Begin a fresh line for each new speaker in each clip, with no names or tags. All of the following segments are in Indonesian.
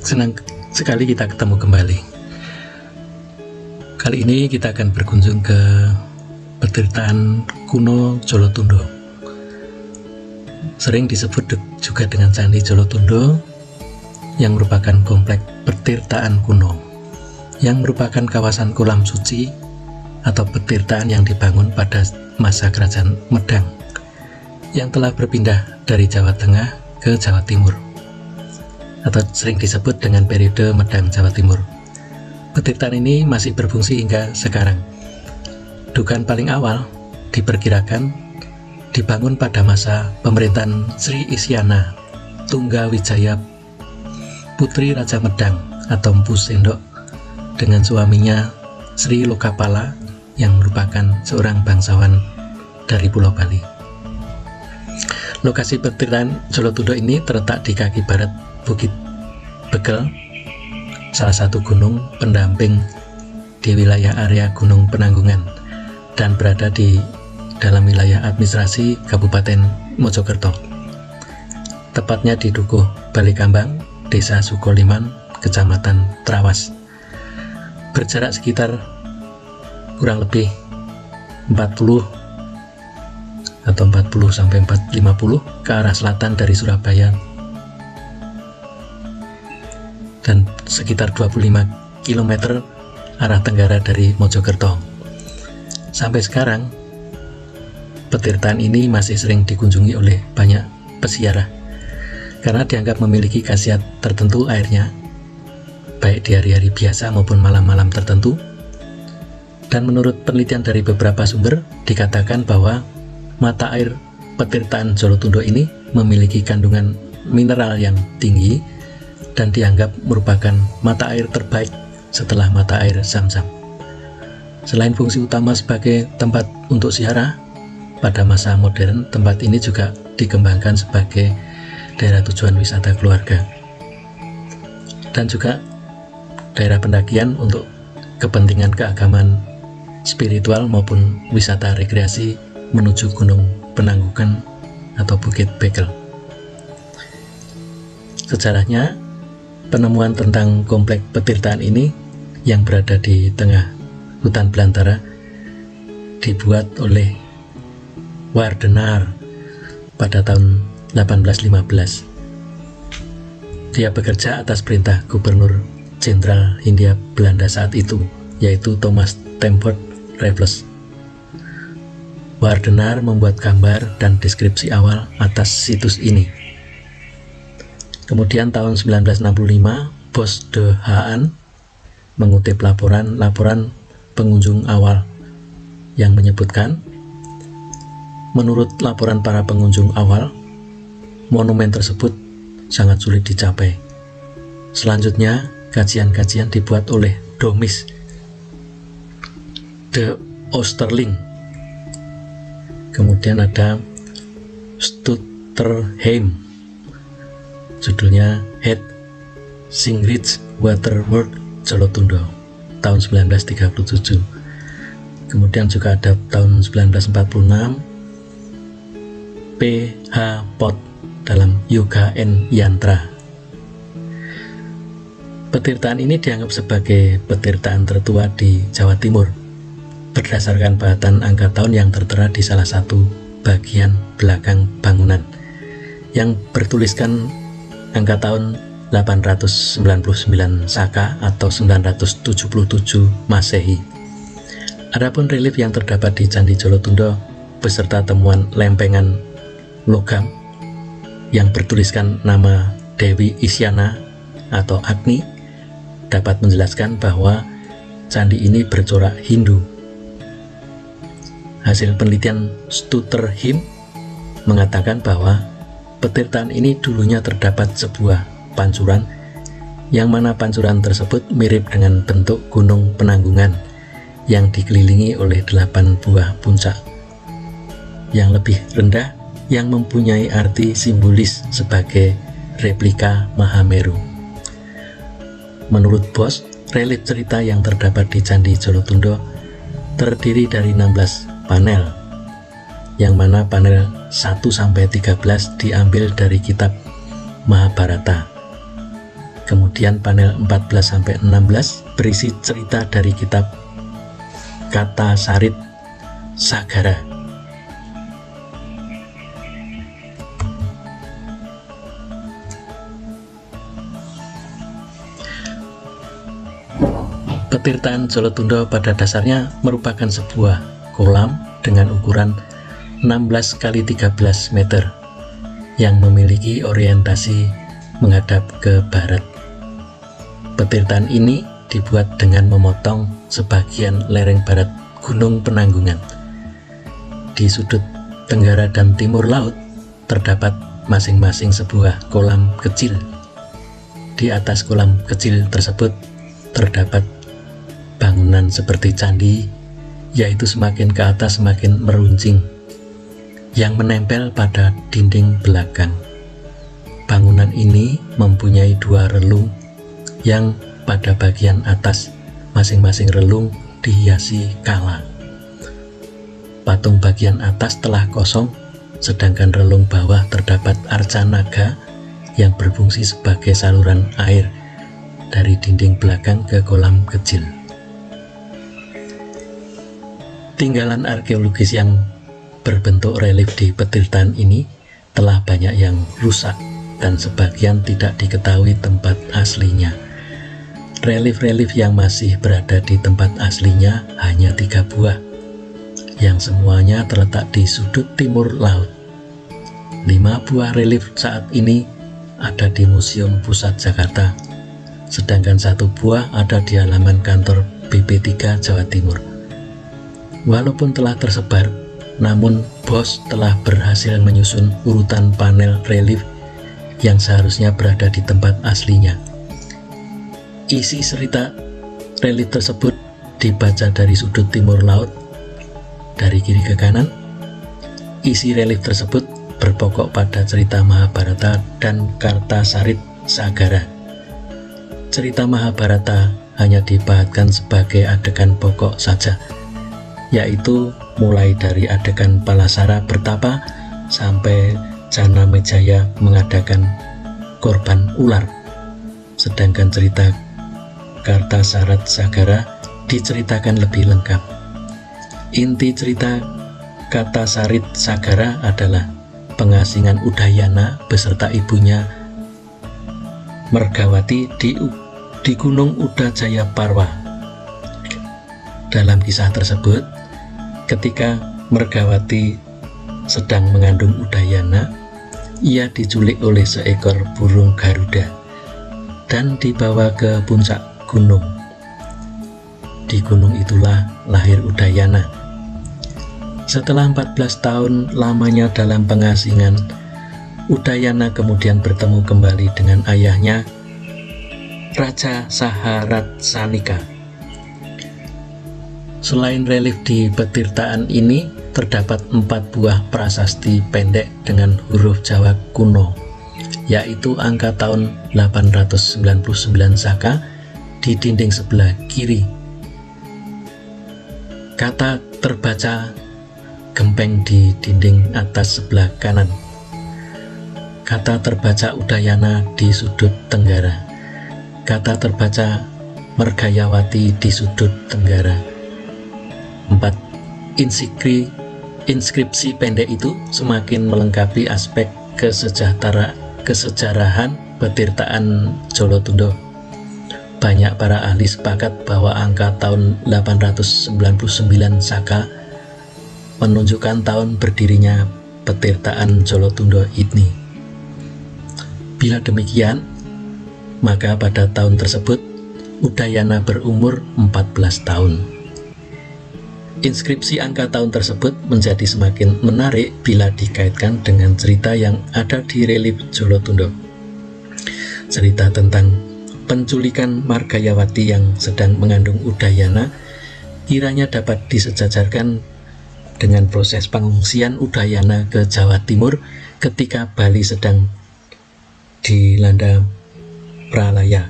Senang sekali kita ketemu kembali. Kali ini kita akan berkunjung ke Petirtaan kuno Jolotundo. Sering disebut juga dengan Candi Jolotundo, yang merupakan komplek petirtaan kuno, yang merupakan kawasan kolam suci atau petirtaan yang dibangun pada masa Kerajaan Medang, yang telah berpindah dari Jawa Tengah ke Jawa Timur, atau sering disebut dengan periode Medang Jawa Timur. Petirtaan ini masih berfungsi hingga sekarang. Dugaan paling awal diperkirakan dibangun pada masa pemerintahan Sri Isyana Tunggawijaya, putri Raja Medang atau Mpu Sendok, dengan suaminya Sri Lokapala yang merupakan seorang bangsawan dari Pulau Bali. Lokasi petirtaan Jolotundo ini terletak di kaki barat Bukit Begel, salah satu gunung pendamping di wilayah area Gunung Penanggungan, dan berada di dalam wilayah administrasi Kabupaten Mojokerto, tepatnya di Dukuh Balikambang, Desa Sukoliman, Kecamatan Trawas. Berjarak sekitar kurang lebih 40 sampai 50 ke arah selatan dari Surabaya, dan sekitar 25 km arah tenggara dari Mojokerto. Sampai sekarang, petirtaan ini masih sering dikunjungi oleh banyak peziarah karena dianggap memiliki khasiat tertentu airnya, baik di hari-hari biasa maupun malam-malam tertentu. Dan menurut penelitian dari beberapa sumber, dikatakan bahwa mata air petirtaan Jolotundo ini memiliki kandungan mineral yang tinggi dan dianggap merupakan mata air terbaik setelah mata air Zam-Zam. Selain fungsi utama sebagai tempat untuk ziarah, pada masa modern tempat ini juga dikembangkan sebagai daerah tujuan wisata keluarga dan juga daerah pendakian untuk kepentingan keagamaan spiritual maupun wisata rekreasi menuju Gunung Penanggungan atau Bukit Begel. Sejarahnya, penemuan tentang komplek petirtaan ini yang berada di tengah hutan belantara dibuat oleh Wardenar pada tahun 1815. Dia bekerja atas perintah Gubernur Jenderal Hindia Belanda saat itu, yaitu Thomas Temford Raffles. Wardenar membuat gambar dan deskripsi awal atas situs ini. Kemudian tahun 1965, Bos de Haan mengutip laporan pengunjung awal yang menyebutkan, menurut laporan para pengunjung awal, monumen tersebut sangat sulit dicapai. Selanjutnya, kajian-kajian dibuat oleh Domis de Oosterling. Kemudian ada Stutterheim, judulnya Het Singridge Waterwork Jolotundo, tahun 1937. Kemudian juga ada tahun 1946 P.H. Pot dalam Yoga and Yantra. Petirtaan ini dianggap sebagai petirtaan tertua di Jawa Timur berdasarkan bahan angka tahun yang tertera di salah satu bagian belakang bangunan yang bertuliskan angka tahun 899 Saka atau 977 Masehi. Adapun relief yang terdapat di Candi Jolotundo beserta temuan lempengan logam yang bertuliskan nama Dewi Isyana atau Agni dapat menjelaskan bahwa candi ini bercorak Hindu. Hasil penelitian Stutterheim mengatakan bahwa petirtaan ini dulunya terdapat sebuah pancuran, yang mana pancuran tersebut mirip dengan bentuk Gunung Penanggungan yang dikelilingi oleh 8 buah puncak yang lebih rendah yang mempunyai arti simbolis sebagai replika Mahameru. Menurut Bos, relief cerita yang terdapat di Candi Jolotundo terdiri dari 16 panel, yang mana panel 1-13 diambil dari kitab Mahabharata. Kemudian panel 14-16 berisi cerita dari kitab Kata Sarit Sagara. Petirtaan Jolotundo pada dasarnya merupakan sebuah kolam dengan ukuran 16 x 13 meter yang memiliki orientasi menghadap ke barat. Petirtaan ini dibuat dengan memotong sebagian lereng barat Gunung Penanggungan. Di sudut tenggara dan timur laut terdapat masing-masing sebuah kolam kecil. Di atas kolam kecil tersebut terdapat bangunan seperti candi, yaitu semakin ke atas semakin meruncing, yang menempel pada dinding belakang. Bangunan ini mempunyai dua relung yang pada bagian atas masing-masing relung dihiasi kala. Patung bagian atas telah kosong, sedangkan relung bawah terdapat arca naga yang berfungsi sebagai saluran air dari dinding belakang ke kolam kecil. Tinggalan arkeologis yang berbentuk relief di petirtaan ini telah banyak yang rusak dan sebagian tidak diketahui tempat aslinya. Relief-relief yang masih berada di tempat aslinya hanya 3 buah, yang semuanya terletak di sudut timur laut. 5 buah relief saat ini ada di Museum Pusat Jakarta, sedangkan 1 buah ada di halaman kantor BP3 Jawa Timur. Walaupun telah tersebar, namun BOS telah berhasil menyusun urutan panel relief yang seharusnya berada di tempat aslinya. Isi cerita relief tersebut dibaca dari sudut timur laut, dari kiri ke kanan. Isi relief tersebut berpokok pada cerita Mahabharata dan Kartasarit Sagara. Cerita Mahabharata hanya dibahatkan sebagai adegan pokok saja, yaitu mulai dari adegan Balasara bertapa sampai Janamejaya mengadakan korban ular. Sedangkan cerita Kartasarit Sagara diceritakan lebih lengkap. Inti cerita Kartasarit Sagara adalah pengasingan Udayana beserta ibunya Mergawati di Gunung Udajaya Parwa. Dalam kisah tersebut, ketika Mergawati sedang mengandung Udayana, ia diculik oleh seekor burung Garuda dan dibawa ke puncak gunung. Di gunung itulah lahir Udayana. Setelah 14 tahun lamanya dalam pengasingan, Udayana kemudian bertemu kembali dengan ayahnya, Raja Saharatsanika. Selain relief di petirtaan ini, terdapat 4 buah prasasti pendek dengan huruf Jawa kuno, yaitu angka tahun 899 Saka di dinding sebelah kiri. Kata terbaca gempeng di dinding atas sebelah kanan. Kata terbaca Udayana di sudut tenggara. Kata terbaca Mergayawati di sudut tenggara. 4. Inskripsi pendek itu semakin melengkapi aspek kesejarahan petirtaan Jolotundo. Banyak para ahli sepakat bahwa angka tahun 899 Saka menunjukkan tahun berdirinya petirtaan Jolotundo ini. Bila demikian, maka pada tahun tersebut Udayana berumur 14 tahun. Inskripsi angka tahun tersebut menjadi semakin menarik bila dikaitkan dengan cerita yang ada di relief Jolotundo. Cerita tentang penculikan Margayawati yang sedang mengandung Udayana kiranya dapat disejajarkan dengan proses pengungsian Udayana ke Jawa Timur ketika Bali sedang dilanda pralaya.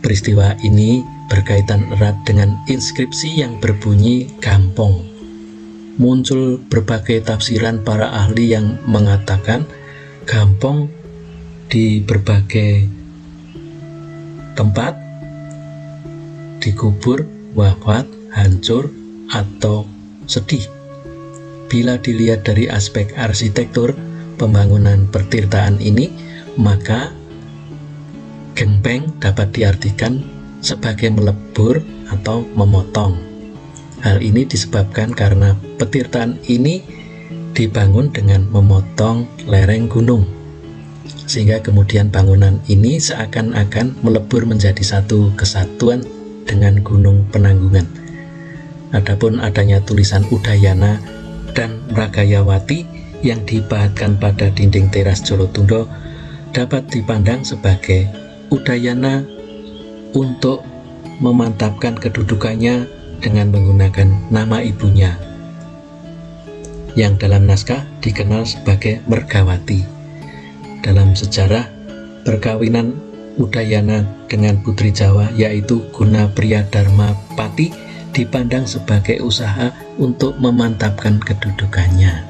Peristiwa ini berkaitan erat dengan inskripsi yang berbunyi Gampong. Muncul berbagai tafsiran para ahli yang mengatakan Gampong di berbagai tempat, dikubur, wafat, hancur, atau sedih. Bila dilihat dari aspek arsitektur pembangunan pertirtaan ini, maka gempeng dapat diartikan sebagai melebur atau memotong. Hal ini disebabkan karena petirtaan ini dibangun dengan memotong lereng gunung, sehingga kemudian bangunan ini seakan-akan melebur menjadi satu kesatuan dengan gunung penanggungan. Adapun adanya tulisan Udayana dan Mragayawati yang dipahatkan pada dinding teras Jolotundo dapat dipandang sebagai Udayana untuk memantapkan kedudukannya dengan menggunakan nama ibunya, yang dalam naskah dikenal sebagai Mergawati. Dalam sejarah, perkawinan Udayana dengan putri Jawa yaitu Gunapriyadarmapati dipandang sebagai usaha untuk memantapkan kedudukannya.